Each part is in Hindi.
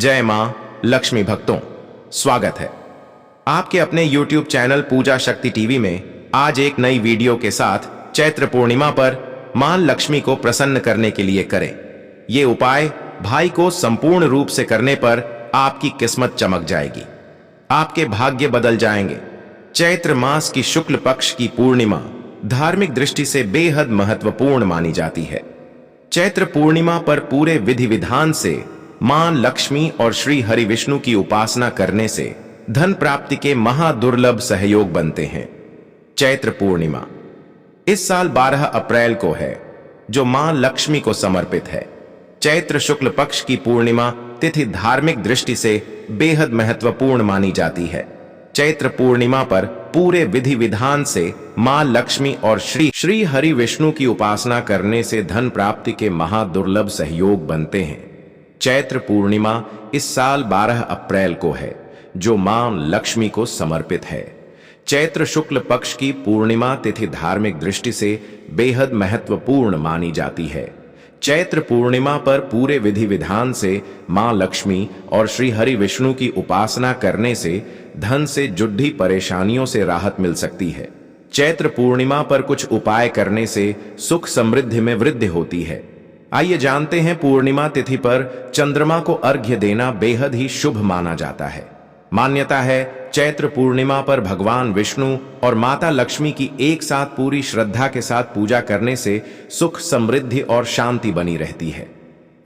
जय मां लक्ष्मी भक्तों, स्वागत है आपके अपने YouTube चैनल पूजा शक्ति टीवी में। आज एक नई वीडियो के साथ चैत्र पूर्णिमा पर मां लक्ष्मी को प्रसन्न करने के लिए करें ये उपाय। भाई को संपूर्ण रूप से करने पर आपकी किस्मत चमक जाएगी, आपके भाग्य बदल जाएंगे। चैत्र मास की शुक्ल पक्ष की पूर्णिमा धार्मिक दृष्टि से बेहद महत्वपूर्ण मानी जाती है। चैत्र पूर्णिमा पर पूरे विधि विधान से मां लक्ष्मी और श्री हरि विष्णु की उपासना करने से धन प्राप्ति के महादुर्लभ सहयोग बनते हैं। चैत्र पूर्णिमा इस साल 12 अप्रैल को है, जो मां लक्ष्मी को समर्पित है। चैत्र शुक्ल पक्ष की पूर्णिमा तिथि धार्मिक दृष्टि से बेहद महत्वपूर्ण मानी जाती है। चैत्र पूर्णिमा पर पूरे विधि विधान से मां लक्ष्मी और श्री हरि विष्णु की उपासना करने से धन प्राप्ति के महादुर्लभ सहयोग बनते हैं। चैत्र पूर्णिमा इस साल 12 अप्रैल को है, जो मां लक्ष्मी को समर्पित है। चैत्र शुक्ल पक्ष की पूर्णिमा तिथि धार्मिक दृष्टि से बेहद महत्वपूर्ण मानी जाती है। चैत्र पूर्णिमा पर पूरे विधि विधान से मां लक्ष्मी और श्री हरि विष्णु की उपासना करने से धन से जुड़ी परेशानियों से राहत मिल सकती है। चैत्र पूर्णिमा पर कुछ उपाय करने से सुख समृद्धि में वृद्धि होती है। आइए जानते हैं, पूर्णिमा तिथि पर चंद्रमा को अर्घ्य देना बेहद ही शुभ माना जाता है। मान्यता है, चैत्र पूर्णिमा पर भगवान विष्णु और माता लक्ष्मी की एक साथ पूरी श्रद्धा के साथ पूजा करने से सुख समृद्धि और शांति बनी रहती है।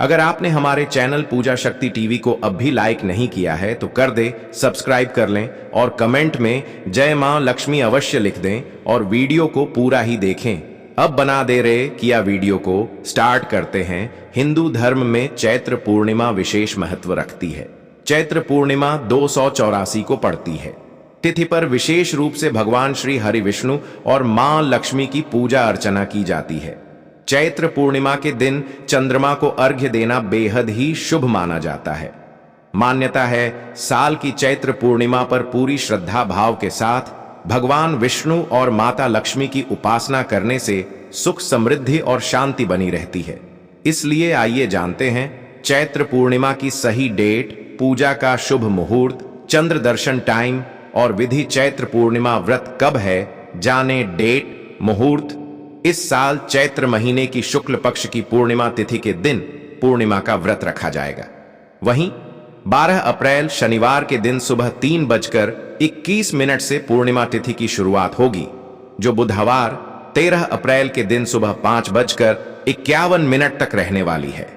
अगर आपने हमारे चैनल पूजा शक्ति टीवी को अब भी लाइक नहीं किया है तो कर दे, सब्सक्राइब कर लें और कमेंट में जय मां लक्ष्मी अवश्य लिख दें और वीडियो को पूरा ही देखें। अब बना दे रहे किया वीडियो को स्टार्ट करते हैं। हिंदू धर्म में चैत्र पूर्णिमा विशेष महत्व रखती है। चैत्र पूर्णिमा 284 को पड़ती है। तिथि पर विशेष रूप से भगवान श्री हरि विष्णु और मां लक्ष्मी की पूजा अर्चना की जाती है। चैत्र पूर्णिमा के दिन चंद्रमा को अर्घ्य देना बेहद ही शुभ माना जाता है। मान्यता है, साल की चैत्र पूर्णिमा पर पूरी श्रद्धा भाव के साथ भगवान विष्णु और माता लक्ष्मी की उपासना करने से सुख समृद्धि और शांति बनी रहती है। इसलिए आइए जानते हैं चैत्र पूर्णिमा की सही डेट, पूजा का शुभ मुहूर्त, चंद्र दर्शन टाइम और विधि। चैत्र पूर्णिमा व्रत कब है, जाने डेट मुहूर्त। इस साल चैत्र महीने की शुक्ल पक्ष की पूर्णिमा तिथि के दिन पूर्णिमा का व्रत रखा जाएगा। वहीं 12 अप्रैल शनिवार के दिन सुबह 3:21 से पूर्णिमा तिथि की शुरुआत होगी, जो बुधवार 13 अप्रैल के दिन सुबह 5:51 तक रहने वाली है।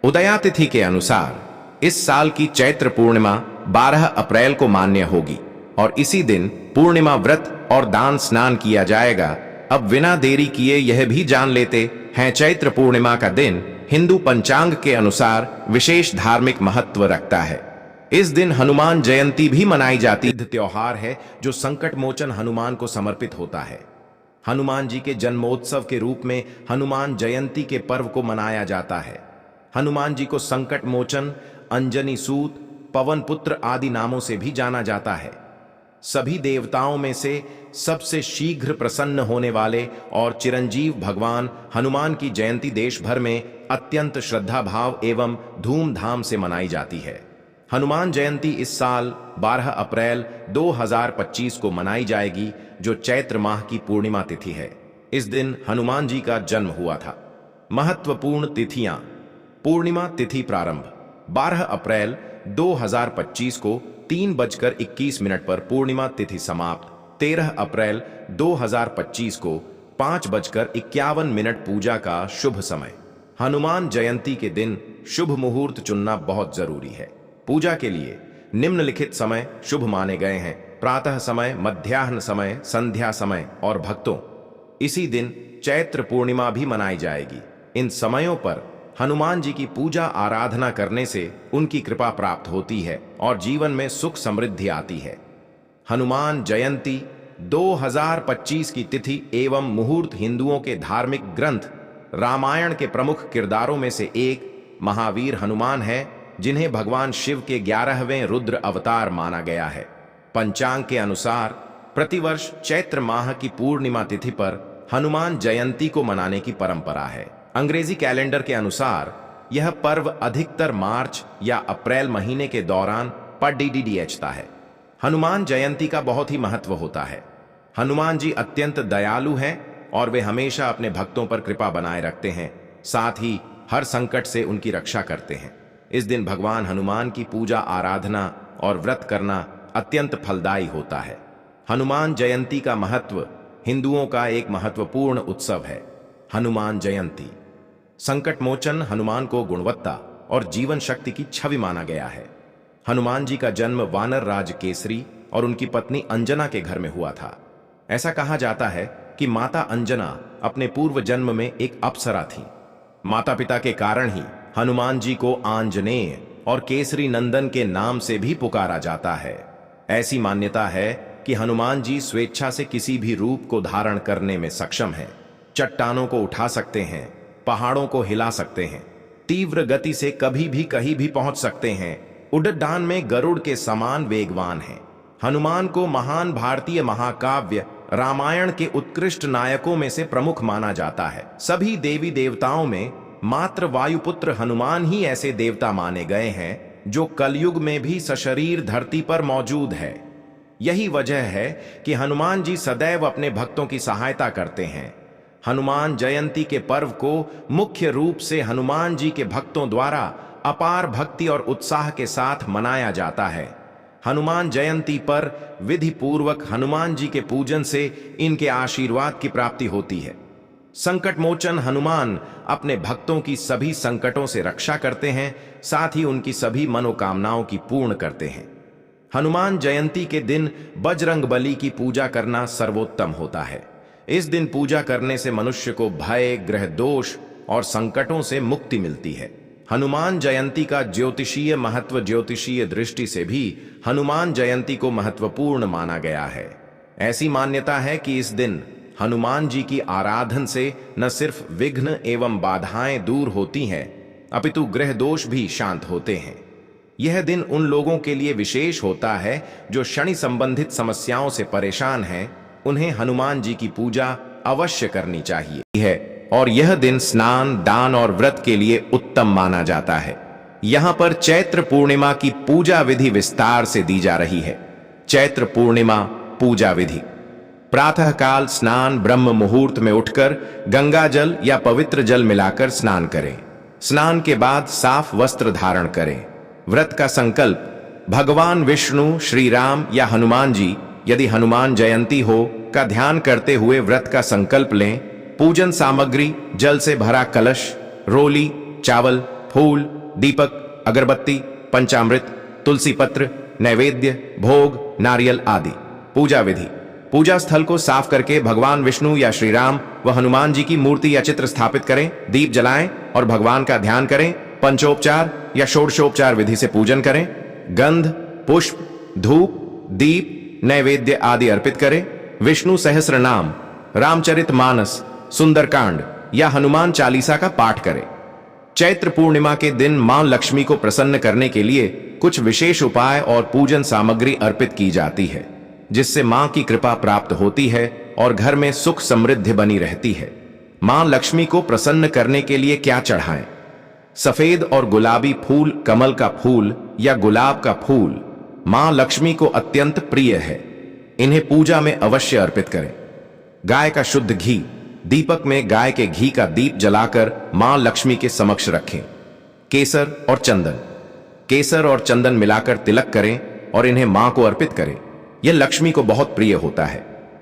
उदया तिथि के अनुसार इस साल की चैत्र पूर्णिमा 12 अप्रैल को मान्य होगी और इसी दिन पूर्णिमा व्रत और दान स्नान किया जाएगा। अब बिना देरी किए यह भी जान लेते हैं, चैत्र पूर्णिमा का दिन हिंदू पंचांग के अनुसार विशेष धार्मिक महत्व रखता है। इस दिन हनुमान जयंती भी मनाई जाती है। त्योहार है जो संकट मोचन हनुमान को समर्पित होता है। हनुमान जी के जन्मोत्सव के रूप में हनुमान जयंती के पर्व को मनाया जाता है। हनुमान जी को संकट मोचन, अंजनी सूत, पवन पुत्र आदि नामों से भी जाना जाता है। सभी देवताओं में से सबसे शीघ्र प्रसन्न होने वाले और चिरंजीव भगवान हनुमान की जयंती देश भर में अत्यंत श्रद्धा भाव एवं धूमधाम से मनाई जाती है। हनुमान जयंती इस साल 12 अप्रैल 2025 को मनाई जाएगी, जो चैत्र माह की पूर्णिमा तिथि है। इस दिन हनुमान जी का जन्म हुआ था। महत्वपूर्ण तिथियां: पूर्णिमा तिथि प्रारंभ 12 अप्रैल 2025 को 3:21 पर पूर्णिमा तिथि समाप्त 13 अप्रैल 2025 को 5:51 पूजा का शुभ समय। हनुमान जयंती के दिन शुभ मुहूर्त चुनना बहुत जरूरी है। पूजा के लिए निम्नलिखित समय शुभ माने गए हैं: प्रातः समय, मध्याह्न समय, संध्या समय और भक्तों इसी दिन चैत्र पूर्णिमा भी मनाई जाएगी। इन समयों पर हनुमान जी की पूजा आराधना करने से उनकी कृपा प्राप्त होती है और जीवन में सुख समृद्धि आती है। हनुमान जयंती 2025 की तिथि एवं मुहूर्त हिंदुओं के धार्मिक ग्रंथ रामायण के प्रमुख किरदारों में से एक महावीर हनुमान है, जिन्हें भगवान शिव के 11वें रुद्र अवतार माना गया है। पंचांग के अनुसार प्रतिवर्ष चैत्र माह की पूर्णिमा तिथि पर हनुमान जयंती को मनाने की परंपरा है। अंग्रेजी कैलेंडर के अनुसार यह पर्व अधिकतर मार्च या अप्रैल महीने के दौरान पड़ता है। हनुमान जयंती का बहुत ही महत्व होता है। हनुमान जी अत्यंत दयालु हैं और वे हमेशा अपने भक्तों पर कृपा बनाए रखते हैं, साथ ही हर संकट से उनकी रक्षा करते हैं। इस दिन भगवान हनुमान की पूजा आराधना और व्रत करना अत्यंत फलदायी होता है। हनुमान जयंती का महत्व हिंदुओं का एक महत्वपूर्ण उत्सव है। हनुमान जयंती संकट मोचन हनुमान को गुणवत्ता और जीवन शक्ति की छवि माना गया है। हनुमान जी का जन्म वानर राज केसरी और उनकी पत्नी अंजना के घर में हुआ था। ऐसा कहा जाता है कि माता अंजना अपने पूर्व जन्म में एक अप्सरा थी। माता पिता के कारण ही हनुमान जी को आंजनेय और केसरी नंदन के नाम से भी पुकारा जाता है। ऐसी मान्यता है कि हनुमान जी स्वेच्छा से किसी भी रूप को धारण करने में सक्षम हैं। चट्टानों को उठा सकते हैं, पहाड़ों को हिला सकते हैं, तीव्र गति से कभी भी कहीं भी पहुंच सकते हैं, उड़ान में गरुड़ के समान वेगवान हैं। हनुमान को महान भारतीय महाकाव्य रामायण के उत्कृष्ट नायकों में से प्रमुख माना जाता है। सभी देवी देवताओं में मात्र वायुपुत्र हनुमान ही ऐसे देवता माने गए हैं जो कलयुग में भी सशरीर धरती पर मौजूद है। यही वजह है कि हनुमान जी सदैव अपने भक्तों की सहायता करते हैं। हनुमान जयंती के पर्व को मुख्य रूप से हनुमान जी के भक्तों द्वारा अपार भक्ति और उत्साह के साथ मनाया जाता है। हनुमान जयंती पर विधि पूर्वक हनुमान जी के पूजन से इनके आशीर्वाद की प्राप्ति होती है। संकट मोचन हनुमान अपने भक्तों की सभी संकटों से रक्षा करते हैं, साथ ही उनकी सभी मनोकामनाओं की पूर्ण करते हैं। हनुमान जयंती के दिन बजरंगबली की पूजा करना सर्वोत्तम होता है। इस दिन पूजा करने से मनुष्य को भय, ग्रह दोष और संकटों से मुक्ति मिलती है। हनुमान जयंती का ज्योतिषीय महत्व ज्योतिषीय दृष्टि से भी हनुमान जयंती को महत्वपूर्ण माना गया है। ऐसी मान्यता है कि इस दिन हनुमान जी की आराधना से न सिर्फ विघ्न एवं बाधाएं दूर होती हैं, अपितु ग्रह दोष भी शांत होते हैं। यह दिन उन लोगों के लिए विशेष होता है जो शनि संबंधित समस्याओं से परेशान हैं। उन्हें हनुमान जी की पूजा अवश्य करनी चाहिए है और यह दिन स्नान, दान और व्रत के लिए उत्तम माना जाता है। यहाँ पर चैत्र पूर्णिमा की पूजा विधि विस्तार से दी जा रही है। चैत्र पूर्णिमा पूजा विधि: प्रातः काल स्नान, ब्रह्म मुहूर्त में उठकर गंगा जल या पवित्र जल मिलाकर स्नान करें। स्नान के बाद साफ वस्त्र धारण करें। व्रत का संकल्प: भगवान विष्णु, श्री राम या हनुमान जी, यदि हनुमान जयंती हो, का ध्यान करते हुए व्रत का संकल्प लें। पूजन सामग्री: जल से भरा कलश, रोली, चावल, फूल, दीपक, अगरबत्ती, पंचामृत, तुलसी पत्र, नैवेद्य, भोग, नारियल आदि। पूजा विधि: पूजा स्थल को साफ करके भगवान विष्णु या श्री राम व हनुमान जी की मूर्ति या चित्र स्थापित करें। दीप जलाएं और भगवान का ध्यान करें। पंचोपचार या षोडशोपचार विधि से पूजन करें। गंध, पुष्प, धूप, दीप, नैवेद्य आदि अर्पित करें। विष्णु सहस्र नाम, रामचरित मानस, सुंदरकांड या हनुमान चालीसा का पाठ करें। चैत्र पूर्णिमा के दिन मां लक्ष्मी को प्रसन्न करने के लिए कुछ विशेष उपाय और पूजन सामग्री अर्पित की जाती है, जिससे मां की कृपा प्राप्त होती है और घर में सुख समृद्धि बनी रहती है। मां लक्ष्मी को प्रसन्न करने के लिए क्या चढ़ाएं? सफेद और गुलाबी फूल, कमल का फूल या गुलाब का फूल मां लक्ष्मी को अत्यंत प्रिय है। इन्हें पूजा में अवश्य अर्पित करें। गाय का शुद्ध घी: दीपक में गाय के घी का दीप जलाकर मां लक्ष्मी के समक्ष रखें। केसर और चंदन: केसर और चंदन मिलाकर तिलक करें और इन्हें मां को अर्पित करें। यह लक्ष्मी को बहुत प्रिय होता है।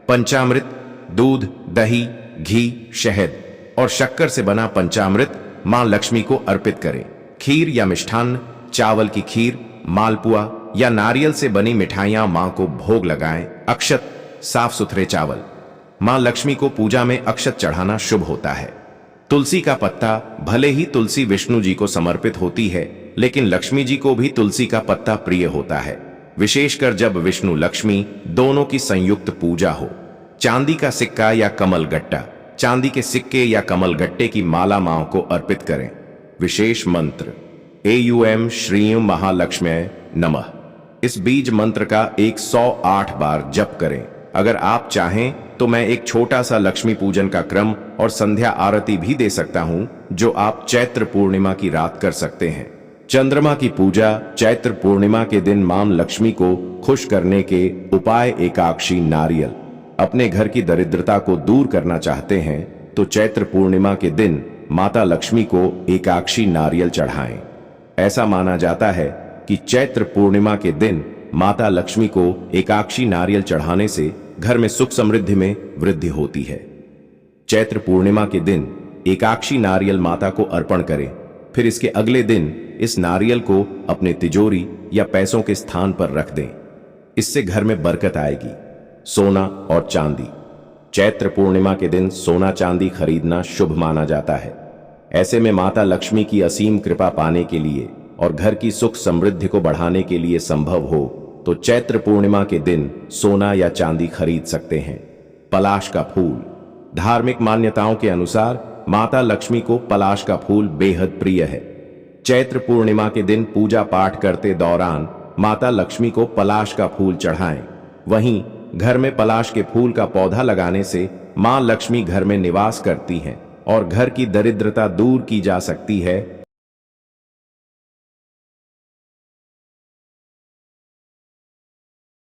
पंचामृत: दूध, दही, घी, शहद और शक्कर से बना पंचामृत मां लक्ष्मी को अर्पित करें। खीर या मिष्ठान्न: चावल की खीर, मालपुआ या नारियल से बनी मिठाइयां मां को भोग लगाएं। अक्षत: साफ सुथरे चावल। मां लक्ष्मी को पूजा में अक्षत चढ़ाना शुभ होता है। तुलसी का पत्ता: भले ही तुलसी विष्णु जी को समर्पित होती है, लेकिन लक्ष्मी जी को भी तुलसी का पत्ता प्रिय होता है, विशेषकर जब विष्णु लक्ष्मी दोनों की संयुक्त पूजा हो। चांदी का सिक्का या कमल गट्टा: चांदी के सिक्के या कमल गट्टे की माला मां को अर्पित करें। विशेष मंत्र: एयूएम श्रीं महालक्ष्म्यै नमः। इस बीज मंत्र का 108 बार जप करें। अगर आप चाहें तो मैं एक छोटा सा लक्ष्मी पूजन का क्रम और संध्या आरती भी दे सकता हूं, जो आप चैत्र पूर्णिमा की रात कर सकते हैं। चंद्रमा की पूजा। चैत्र पूर्णिमा के दिन मां लक्ष्मी को खुश करने के उपाय। एकाक्षी नारियल। अपने घर की दरिद्रता को दूर करना चाहते हैं तो चैत्र पूर्णिमा के दिन माता लक्ष्मी को एकाक्षी नारियल चढ़ाएं। ऐसा माना जाता है कि चैत्र पूर्णिमा के दिन माता लक्ष्मी को एकाक्षी नारियल चढ़ाने से घर में सुख समृद्धि में वृद्धि होती है। चैत्र पूर्णिमा के दिन एकाक्षी नारियल माता को अर्पण करें, फिर इसके अगले दिन इस नारियल को अपने तिजोरी या पैसों के स्थान पर रख दें। इससे घर में बरकत आएगी। सोना और चांदी। चैत्र पूर्णिमा के दिन सोना चांदी खरीदना शुभ माना जाता है। ऐसे में माता लक्ष्मी की असीम कृपा पाने के लिए और घर की सुख समृद्धि को बढ़ाने के लिए संभव हो तो चैत्र पूर्णिमा के दिन सोना या चांदी खरीद सकते हैं। पलाश का फूल। धार्मिक मान्यताओं के अनुसार माता लक्ष्मी को पलाश का फूल बेहद प्रिय है। चैत्र पूर्णिमा के दिन पूजा पाठ करते दौरान माता लक्ष्मी को पलाश का फूल चढ़ाएं। वहीं घर में पलाश के फूल का पौधा लगाने से मां लक्ष्मी घर में निवास करती हैं और घर की दरिद्रता दूर की जा सकती है